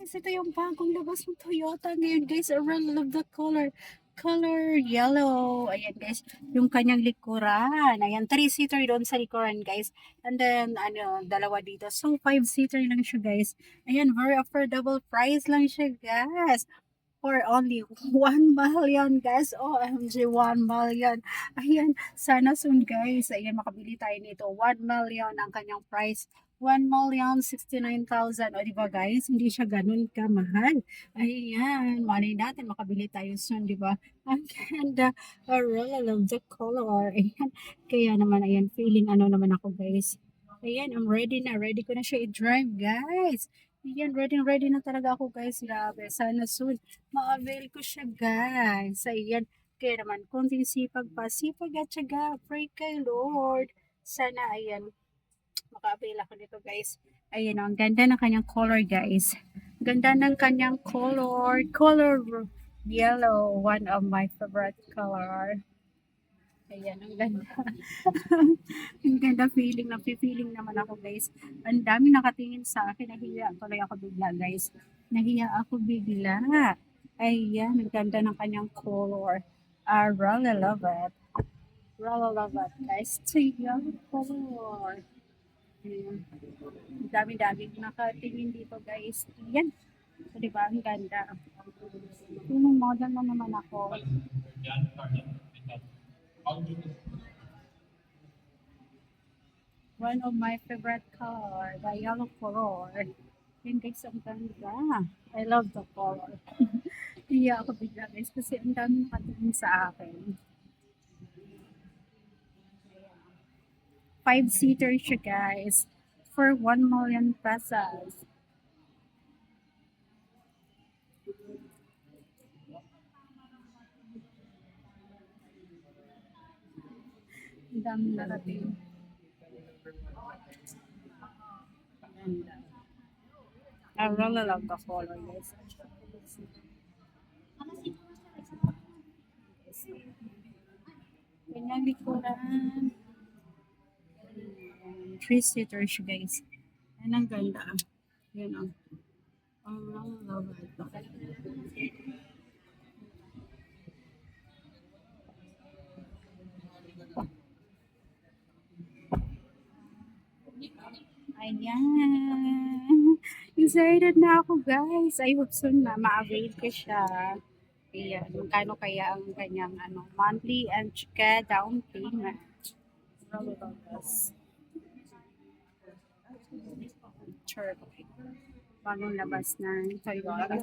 guys, ito yung bagong labas ng Toyota ngayon guys. I really love the color. Color yellow. Ayan guys, yung kanyang likuran. Ayan, 3-seater doon sa likuran guys. And then, dalawa dito. So, 5-seater lang siya guys. Ayan, very affordable price lang siya guys. For only 1 million guys. OMG, 1 million. Ayan, sana soon guys. Ayan, makabili tayo nito. 1 million ang kanyang price. 1,069,000. O, diba guys? Hindi siya ganun kamahal. Ayan, malay natin makabili tayo soon, diba? Ang ganda. I really love the color. Ayan, kaya naman, ayan, feeling naman ako guys. Ayan, I'm ready na. Ready ko na siya i-drive guys. Ayan, ready na talaga ako guys. Grabe, sana soon ma-avail ko siya guys. Ayan, kaya naman, konting sipag pa. Sipag at syaga. Pray kay Lord. Sana, ayan, maka-avail ako nito guys. Ayan, ang ganda ng kanyang color guys. Ganda ng kanyang color. Color yellow. One of my favorite color. Ayan, ang ganda. Ang ganda feeling. Napi-feeling naman ako guys. Ang dami nakatingin sa akin. Nahiya tuloy ako bigla guys. Nahiya ako bigla. Ayan, ang ganda ng kanyang color. I really love it. Really love it guys. It's a yellow color. Ayan. Ang dami-dami nakatingin dito guys. Ayan. So, diba? Ang ganda. Yung model na naman ako. One of my favorite color, the yellow color. Yun guys, ang ganda. I love the color. Iya ako bigla guys kasi ang dami nakatingin sa akin. 5-seater siya guys. For 1 million pesos. Ang dami nakatingin. Ganda. I really love the color guys. Kanyang likuran. 3-seater siya guys. Yan ang ganda. Yan ang. I love it. Ayan. Excited na ako guys. I hope soon na ma-avail ko siya. Ayan. Magkano kaya ang kanyang monthly and chika down payment. Really love this. Sure. Bagong labas ng Toyota.